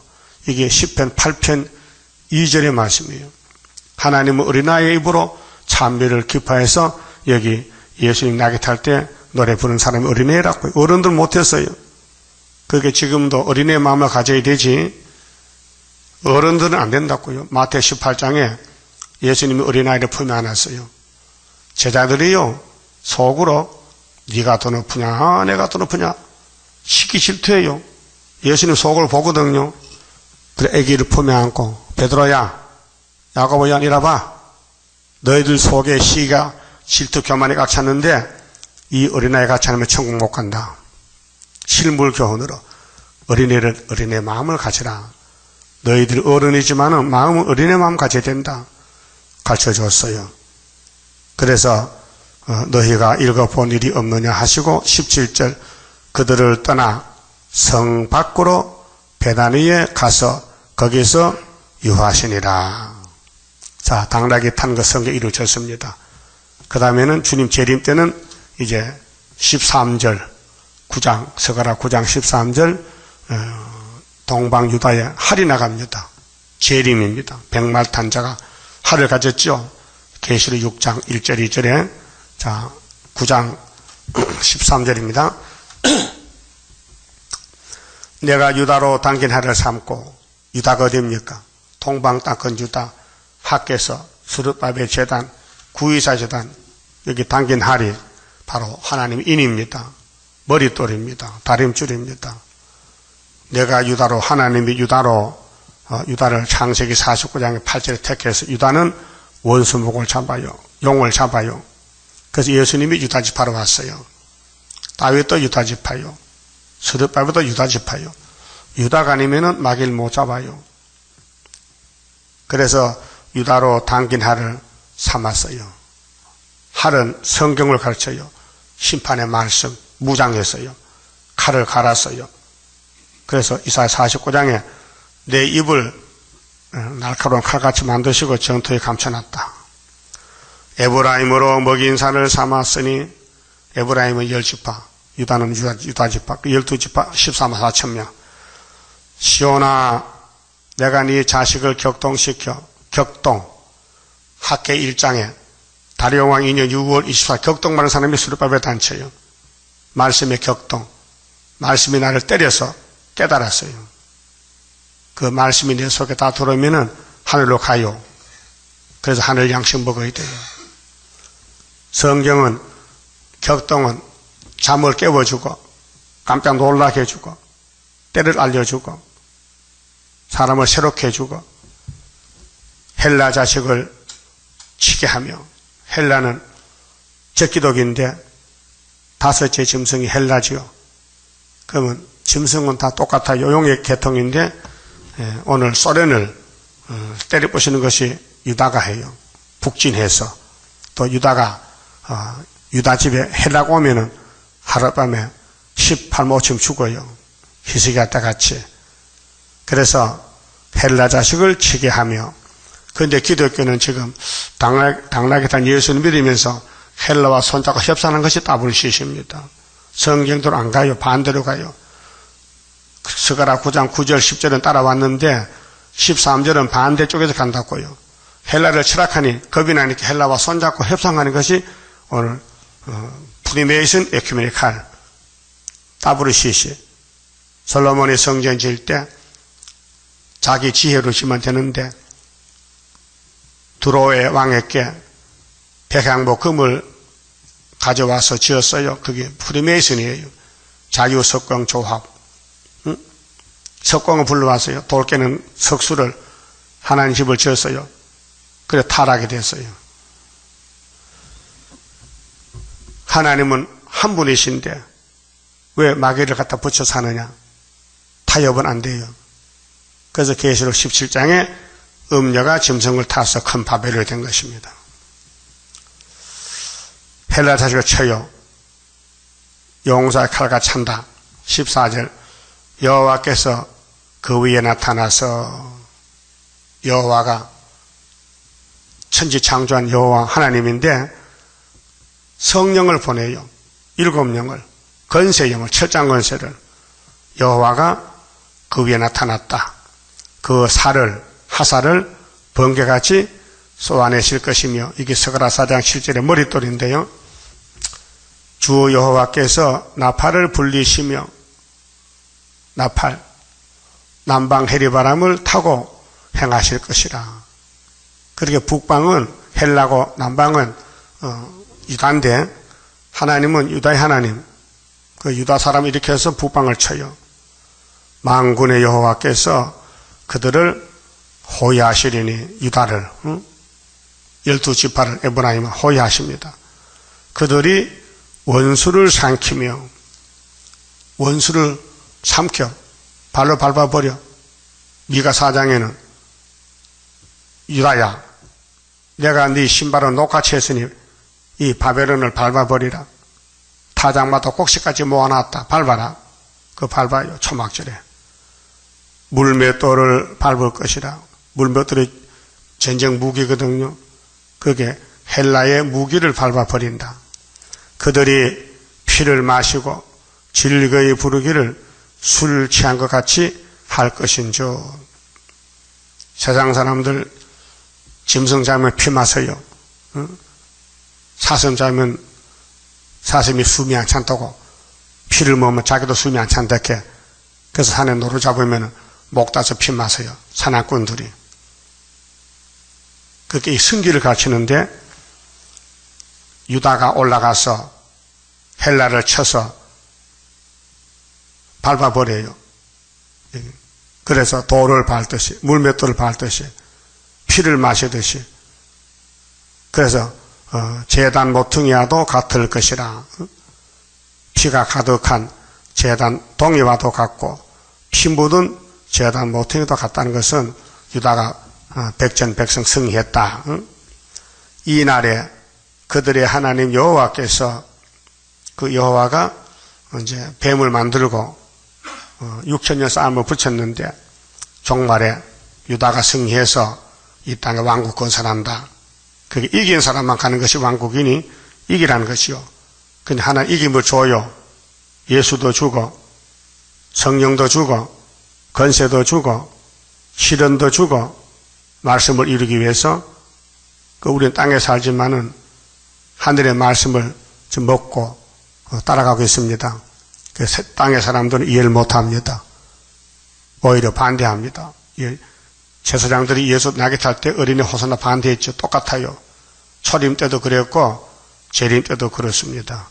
이게 시편 8편 2절의 말씀이에요. 하나님은 어린아이의 입으로 찬미를 기뻐해서 여기 예수님 낙에 탈 때 노래 부르는 사람이 어린애라고요. 어른들 못했어요. 그게 지금도 어린애 마음을 가져야 되지 어른들은 안 된다고요. 마태 18장에 예수님이 어린아이를 품에 안았어요. 제자들이요 속으로 네가 더 높으냐 내가 더 높으냐 시기 질투해요. 예수님 속을 보거든요. 그래 아기를 품에 안고 베드로야 야고보야 이라봐 너희들 속에 시기가 질투 교만이 꽉 찼는데 이 어린아이가 같이 하면 천국 못 간다. 실물 교훈으로 어린애 마음을 가져라. 너희들 어른이지만은 마음은 어린애 마음 가져야 된다. 가르쳐줬어요. 그래서 너희가 읽어본 일이 없느냐 하시고 17절 그들을 떠나 성 밖으로 베다니에 가서 거기서 유하시니라. 자, 당나귀 탄 그 성경 이루어졌습니다. 그 다음에는 주님 재림 때는 이제 13절 9장 서가라 9장 13절 동방 유다에 할이 나갑니다. 재림입니다. 백말 탄자가 할을 가졌죠. 계시록 6장 1절 2절에 자 9장 13절입니다. 내가 유다로 당긴 할을 삼고 유다가 어디입니까? 동방 땅끝 유다 학께서 스룹바벨 제단 구이사 제단 여기 당긴 할이 바로 하나님의 인입니다. 머릿돌입니다. 다림줄입니다. 내가 유다로 하나님이 유다를 창세기 49장의 8절에 택해서 유다는 원수목을 잡아요. 용을 잡아요. 그래서 예수님이 유다지파로 왔어요. 다윗도 유다지파요. 스룹바벨도 유다지파요. 유다가 아니면은 마귀를 못 잡아요. 그래서 유다로 당긴 할을 삼았어요. 할은 성경을 가르쳐요. 심판의 말씀 무장했어요. 칼을 갈았어요. 그래서 이사야 49장에 내 입을 날카로운 칼같이 만드시고 정토에 감춰놨다. 에브라임으로 먹인 산을 삼았으니 에브라임은 10지파 유다는 유다지파 12지파 14만 4천 명. 시온아 내가 네 자식을 격동시켜 학계 1장에 다리옹왕 2년 6월 24일 격동하는 사람이 스룹바벨 단체예요. 말씀의 격동. 말씀이 나를 때려서 깨달았어요. 그 말씀이 내 속에 다 들어오면은 하늘로 가요. 그래서 하늘 양식 먹어야 돼요. 성경은 격동은 잠을 깨워주고 깜짝 놀라게 해주고 때를 알려주고 사람을 새롭게 해주고 헬라 자식을 치게 하며 헬라는 적기독인데 다섯째 짐승이 헬라지요. 그러면 짐승은 다 똑같아요. 용의 계통인데 오늘 소련을 때려부시는 것이 유다가 해요. 북진해서. 또 유다가 유다 집에 헬라가 오면은 하룻밤에 18모쯤 죽어요. 히스기야 때 같이. 그래서 헬라 자식을 치게 하며, 그런데 기독교는 지금 당나귀 탄 예수를 믿으면서 헬라와 손잡고 협상하는 것이 WCC입니다. 성경대로 안 가요. 반대로 가요. 스가랴 9장 9절 10절은 따라왔는데 13절은 반대쪽에서 간다고요. 헬라를 철학하니 겁이 나니까 헬라와 손잡고 협상하는 것이 오늘 프리메이슨 에큐메니칼 WCC. 솔로몬이 성전 지을 때 자기 지혜로 지면 되는데 두로의 왕에게 백향목 금을 가져와서 지었어요. 그게 프리메이슨이에요. 자유석광 조합. 석광을 불러왔어요. 돌깨는 석수를 하나님 집을 지었어요. 그래 타락이 됐어요. 하나님은 한 분이신데 왜 마귀를 갖다 붙여 사느냐? 타협은 안 돼요. 그래서 계시록 17장에 음녀가 짐승을 타서 큰 바벨이 된 것입니다. 헬라 자식을 쳐요. 용사의 칼과 찬다. 14절 여호와께서 그 위에 나타나서, 여호와가 천지 창조한 여호와 하나님인데 성령을 보내요. 7영을, 권세영을, 철장 권세를. 여호와가 그 위에 나타났다. 그 하사를 번개같이 쏘아내실 것이며, 이게 스가랴 4장 7절의 머릿돌인데요. 주 여호와께서 나팔을 불리시며, 나팔, 남방 해리바람을 타고 행하실 것이라. 그렇게 북방은 헬라고 남방은 유다인데, 하나님은 유다의 하나님, 그 유다 사람이 이렇게 해서 북방을 쳐요. 만군의 여호와께서 그들을 호위하시리니, 유다를 12지파를 에브라임을 호위하십니다. 그들이 원수를 삼키며, 원수를 삼켜 발로 밟아버려. 미가 4장에는 유다야, 내가 네 신발을 녹같이 했으니 이 바벨론을 밟아버리라. 타작마다 곡식까지 모아놨다. 밟아라. 그 밟아요. 초막절에. 물맷돌을 밟을 것이라. 물맷돌이 전쟁 무기거든요. 그게 헬라의 무기를 밟아버린다. 그들이 피를 마시고 즐거이 부르기를 술 취한 것 같이 할 것인즉. 세상 사람들 짐승 잡으면 피 마셔요. 사슴 잡으면 사슴이 숨이 안 찬다고, 피를 먹으면 자기도 숨이 안 찬다게. 그래서 산에 노루 잡으면 목 따서 피 마셔요. 사냥꾼들이. 그렇게 이 승기를 가르치는데, 유다가 올라가서 헬라를 쳐서 밟아버려요. 그래서 돌을 밟듯이, 물맷돌을 밟듯이, 피를 마시듯이. 그래서 제단 모퉁이와도 같을 것이라. 피가 가득한 제단 동이와도 같고, 피 묻은 제단 모퉁이도 같다는 것은 유다가 백전백승 승리했다. 이 날에 그들의 하나님 여호와께서, 그 여호와가 이제 뱀을 만들고 6천년 싸움을 붙였는데 종말에 유다가 승리해서 이 땅에 왕국 건설한다. 그게 이긴 사람만 가는 것이 왕국이니 이기라는 것이요. 근데 하나 이김을 줘요. 예수도 주고 성령도 주고 권세도 주고 시련도 주고 말씀을 이루기 위해서 우리는 땅에 살지만은 하늘의 말씀을 좀 먹고 따라가고 있습니다. 땅의 사람들은 이해를 못합니다. 오히려 반대합니다. 제사장들이 예수 나귀 탈 때 어린이 호산나 반대했죠. 똑같아요. 초림 때도 그랬고 재림 때도 그렇습니다.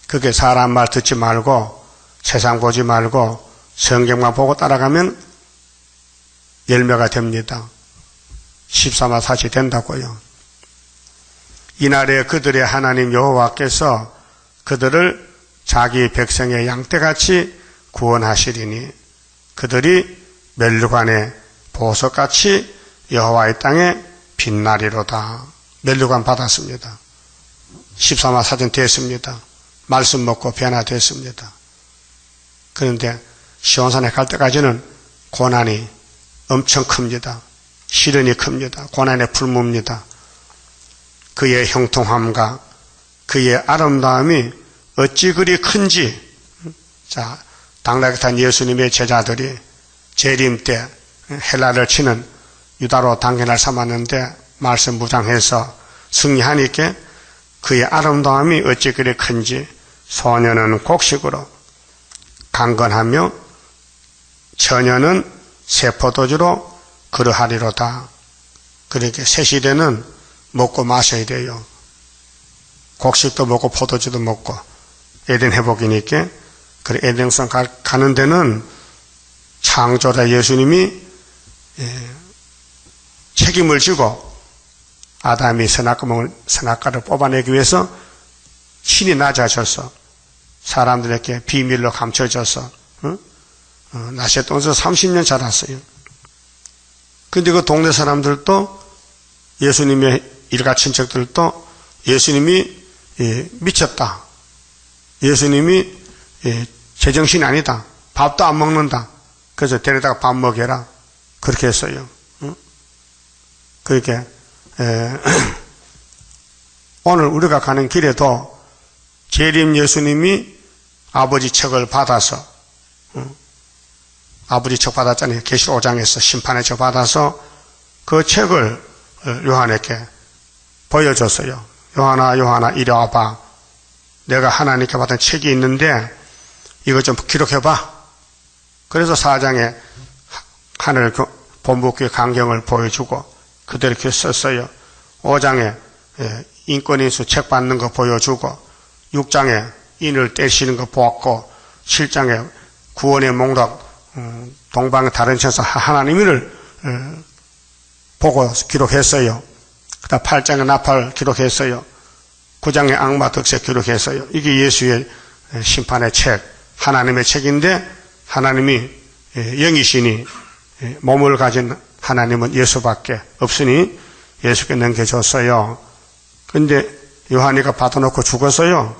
그게 사람 말 듣지 말고 세상 보지 말고 성경만 보고 따라가면 열매가 됩니다. 13마사시 된다고요. 이날에 그들의 하나님 여호와께서 그들을 자기 백성의 양떼같이 구원하시리니 그들이 멸류관의 보석같이 여호와의 땅에 빛나리로다. 멸류관 받았습니다. 13화 사전 됐습니다. 말씀 먹고 변화됐습니다. 그런데 시온산에 갈 때까지는 고난이 엄청 큽니다. 시련이 큽니다. 고난의 풀무입니다. 그의 형통함과 그의 아름다움이 어찌 그리 큰지. 자, 당나귀 탄 예수님의 제자들이 재림 때 헬라를 치는 유다로 단계날 삼았는데 말씀 무장해서 승리하니까 그의 아름다움이 어찌 그리 큰지 소녀는 곡식으로 강건하며 처녀는 새 포도주로 그러하리로다. 그렇게 새 시대는 먹고 마셔야 돼요. 곡식도 먹고 포도주도 먹고 에덴 회복이니까. 그래 에덴성 가는 데는 창조자 예수님이 책임을 지고 아담이 선악과를 뽑아내기 위해서 신이 낮아져서 사람들에게 비밀로 감춰져서 나시의 동에서 30년 자랐어요. 근데 그 동네 사람들도 예수님의 일가 친척들도 예수님이 미쳤다. 예수님이 제정신이 아니다. 밥도 안 먹는다. 그래서 데려다가 밥 먹여라. 그렇게 했어요. 그렇게 오늘 우리가 가는 길에도 재림 예수님이 아버지 책을 받아서 아버지 책 받았잖아요. 계시록 5장에서 심판의 책 받아서 그 책을 요한에게 보여줬어요. 요한아 이리 와봐. 내가 하나님께 받은 책이 있는데 이거 좀 기록해봐. 그래서 4장에 하늘 본부교회 강경을 보여주고 그대로 이렇게 썼어요. 5장에 인권인수 책 받는 거 보여주고 6장에 인을 떼시는 거 보았고 7장에 구원의 목록 동방의 다른 천사 하나님을 보고 기록했어요. 그다음 8장에 나팔 기록했어요. 9장에 악마 득세 기록했어요. 이게 예수의 심판의 책, 하나님의 책인데 하나님이 영이시니 몸을 가진 하나님은 예수밖에 없으니 예수께 넘겨줬어요. 그런데 요한이가 받아놓고 죽었어요.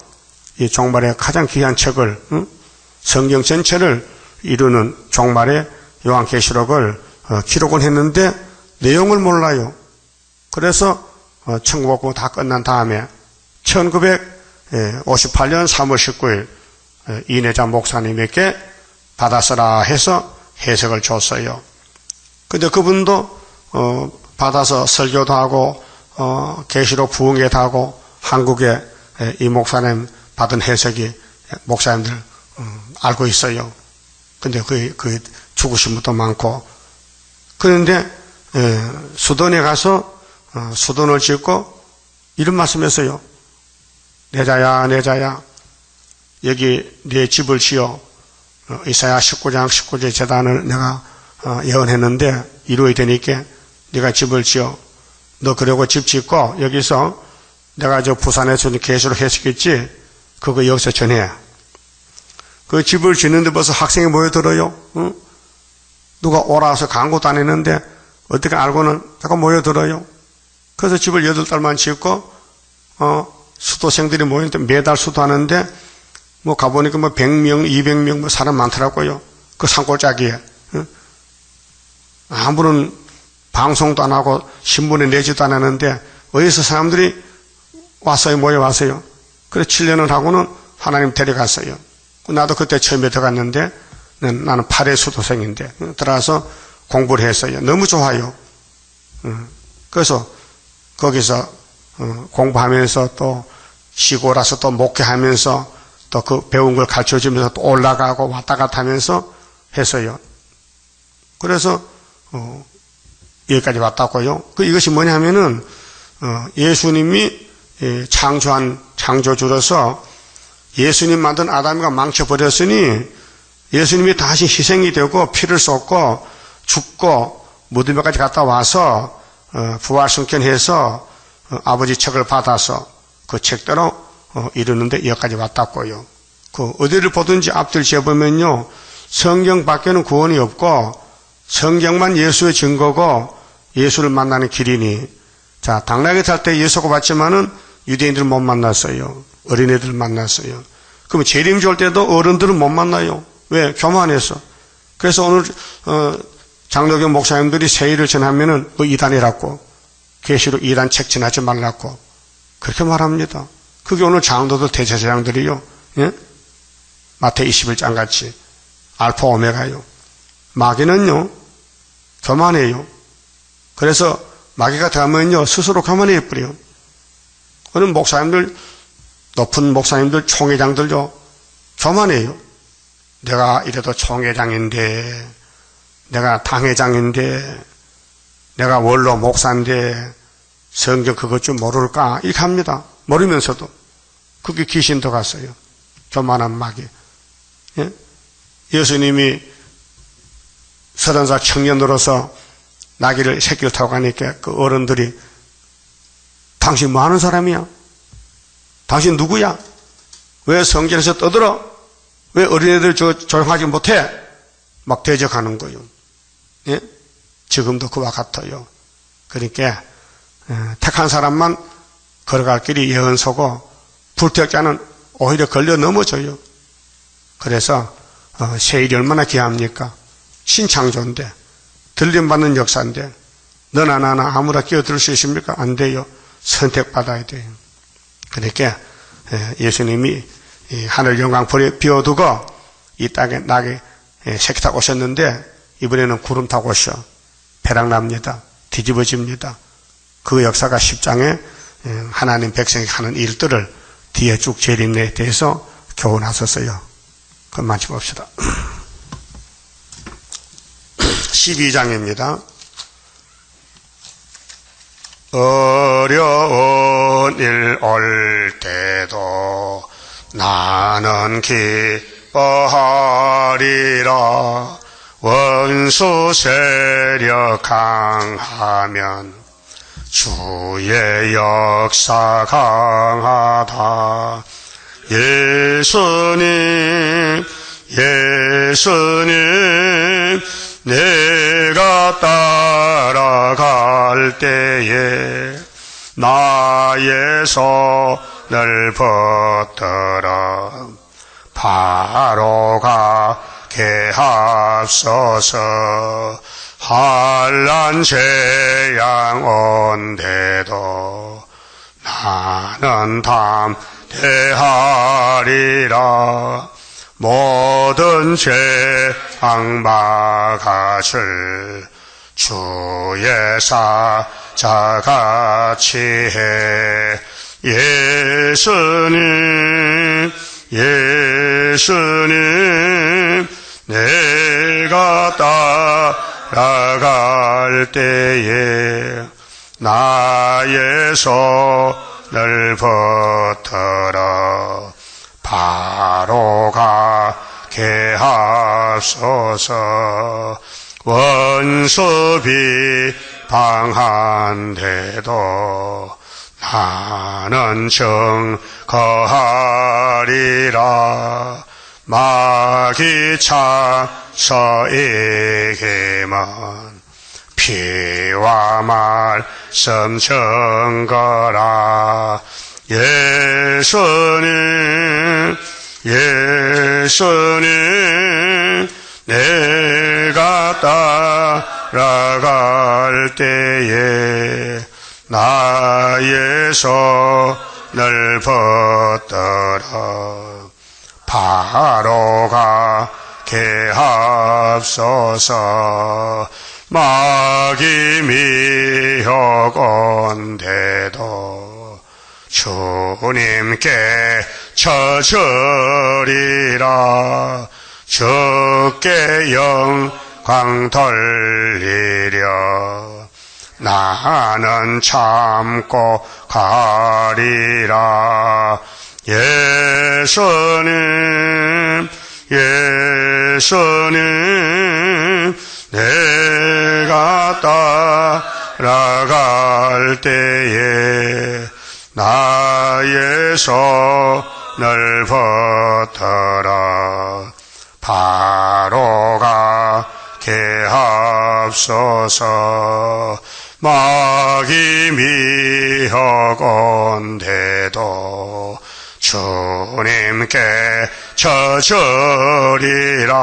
이 종말의 가장 귀한 책을 성경 전체를 이루는 종말의 요한계시록을 기록을 했는데 내용을 몰라요. 그래서 천국복음 다 끝난 다음에 1958년 3월 19일 이내자 목사님에게 받아서라 해서 해석을 줬어요. 근데 그분도 받아서 설교도 하고 계시록 부흥회도 하고 한국에 이 목사님 받은 해석이 목사님들 알고 있어요. 근데 그 죽으신 분도 많고. 그런데 수돈에 가서 수돈을 짓고 이런 말씀했어요. 내 자야 여기 네 집을 지어. 이사야 19장 19절 제단을 내가 예언했는데 이루어야 되니까 네가 집을 지어. 너 그러고 집 짓고 여기서 내가 저 부산에서 계시록 해석했지 그거 여기서 전해. 그 집을 짓는데 벌써 학생이 모여들어요. 누가 오라서 광고도 안 했는데 어떻게 알고는 자꾸 모여들어요. 그래서 집을 8달만 짓고 수도생들이 모이는데 매달 수도하는데 뭐 가보니까 뭐 100명, 200명 뭐 사람 많더라고요. 그 산골짜기에. 아무런 방송도 안 하고 신문에 내지도 안 하는데 어디서 사람들이 왔어요, 모여왔어요. 그래서 7년을 하고는 하나님 데려갔어요. 나도 그때 처음에 들어갔는데 나는 8회 수도생인데 들어가서 공부를 했어요. 너무 좋아요. 그래서 거기서 공부하면서 또 쉬고 와서 또 목회하면서 또 그 배운 걸 가르쳐주면서 또 올라가고 왔다 갔다 하면서 했어요. 그래서 여기까지 왔다고요. 이것이 뭐냐면은 예수님이 창조한 창조주로서 예수님 만든 아담이가 망쳐버렸으니 예수님이 다시 희생이 되고 피를 쏟고 죽고 무덤에까지 갔다 와서 부활승천해서 아버지 책을 받아서 그 책대로 이루는데 여기까지 왔다고요. 어디를 보든지 앞들 지어보면요 성경 밖에는 구원이 없고 성경만 예수의 증거고 예수를 만나는 길이니, 자, 당나귀 탈 때 예수가 봤지만은 유대인들은 못 만났어요. 어린애들 만났어요. 그럼 재림 줄 때도 어른들은 못 만나요. 왜? 교만해서. 그래서 오늘 장로교 목사님들이 세일을 전하면은 그 이단이라고, 계시로 이단 책 전하지 말라고 그렇게 말합니다. 그게 오늘 장로들 대제사장들이요. 예? 마태 21장 같이 알파 오메가요. 마귀는요 교만해요. 그래서 마귀가 들어가면요 스스로 교만해 버려요. 오늘 목사님들, 높은 목사님들, 총회장들요 교만해요. 내가 이래도 총회장인데, 내가 당회장인데, 내가 원로 목사인데 성경 그것 좀 모를까 이렇게 합니다. 모르면서도. 그게 귀신도 갔어요. 교만한 마귀. 예? 예수님이 30살 청년으로서 나귀를 새끼를 타고 가니까 그 어른들이 당신 뭐 하는 사람이야? 당신 누구야? 왜 성전에서 떠들어? 왜 어린애들 조용하지 못해? 막 대적하는 거예요. 예? 지금도 그와 같아요. 그러니까 택한 사람만 걸어갈 길이 예언서고 불택자는 오히려 걸려 넘어져요. 그래서 세일이 얼마나 귀합니까? 신창조인데, 들림받는 역사인데, 너나 나나 아무나 끼어들 수 있습니까? 안 돼요. 선택받아야 돼요. 그러니까 예수님이 하늘 영광 비워두고 이 땅에 나귀 새끼 타고 오셨는데 이번에는 구름 타고 오셔. 배락납니다. 뒤집어집니다. 그 역사가 10장에 하나님 백성이 하는 일들을 뒤에 쭉 재림에 대해서 교훈하셨어요. 그럼 마치 봅시다. 12장입니다. 어려운 일 올 때도 나는 기뻐하리라. 원수 세력 강하면 주의 역사 강하다. 예수님 내가 따라갈 때에 나의 손을 붙들어 바로 가게 하소서. 환난 재앙 온데도 나는 담대하리라. 모든 재앙 막아줄 주의 사자같이 해. 예수님 내가 따라갈 때에 나의 손을 붙들어 바로 가게 하소서. 원수 비방한데도 나는 증거하리라. 마귀 차서에게만 피와 말씀 증거라. 예수님 내가 따라갈 때에 나의 손을 붙들어 바로 가게 하소서. 마귀 미혹 온데도 주님께 쳐주리라. 주께 영광 돌리려 나는 참고 가리라. 예수님 내가 따라갈 때에 나의 손을 붙들어 바로 하옵소서. 마귀 미혹온데도 주님께 처절이라.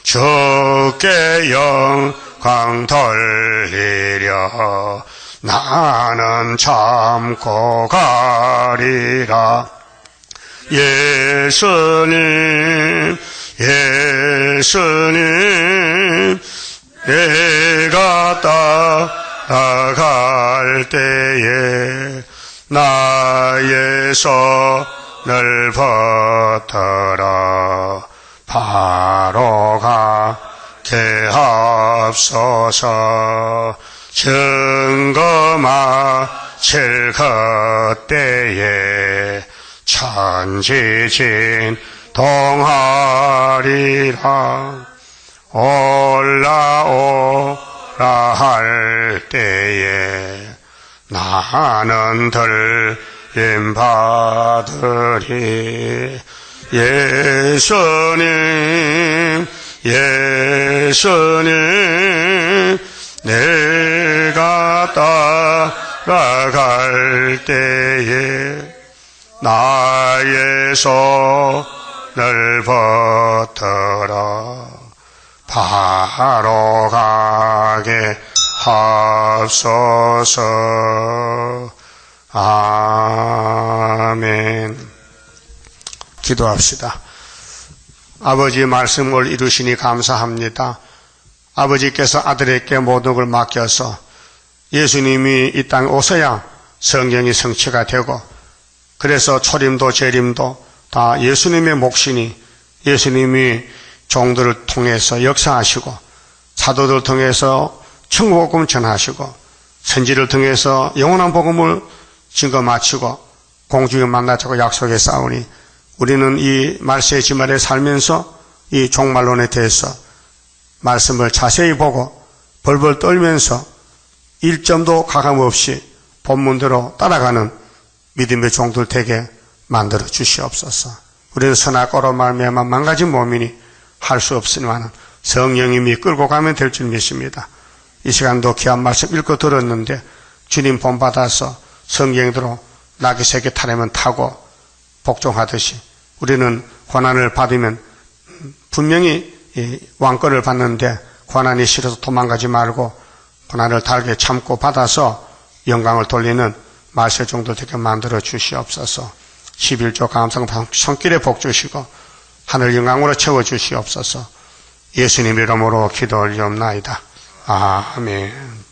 주께 영광 돌리려 나는 참고 가리라. 예수님 내가 따라갈 때에 나의 손을 붙들어 바로 가게 하옵소서. 증거 마칠 그때에 천지진 동하리라. 올라오라 할 때에 나는 들림 받으리. 예수님 내가 따라갈 때에 나의 손을 붙들어 바로 가게 하옵소서. 아멘. 기도합시다. 아버지의 말씀을 이루시니 감사합니다. 아버지께서 아들에게 모든 걸 맡겨서 예수님이 이 땅에 오셔야 성경이 성취가 되고, 그래서 초림도 재림도 다 예수님의 몫이니 예수님이 종들을 통해서 역사하시고, 사도들 통해서 천국복음 전하시고, 선지를 통해서 영원한 복음을 증거 마치고 공중에 만나자고 약속에 싸우니, 우리는 이 말세의 지말에 살면서 이 종말론에 대해서 말씀을 자세히 보고 벌벌 떨면서 1점도 가감없이 본문대로 따라가는 믿음의 종들 되게 만들어 주시옵소서. 우리는 선악과로 말미암아 망가진 몸이니 할 수 없으니만 성령님이 끌고 가면 될 줄 믿습니다. 이 시간도 귀한 말씀 읽고 들었는데 주님 본받아서 성경대로 낙이 새끼 타려면 타고 복종하듯이 우리는 고난을 받으면 분명히 왕권을 받는데 고난이 싫어서 도망가지 말고 고난을 달게 참고 받아서 영광을 돌리는 말세 종도 되게 만들어 주시옵소서. 11조 감상 손길에 복 주시고 하늘 영광으로 채워 주시옵소서. 예수님 이름으로 기도 올리옵나이다. 아멘.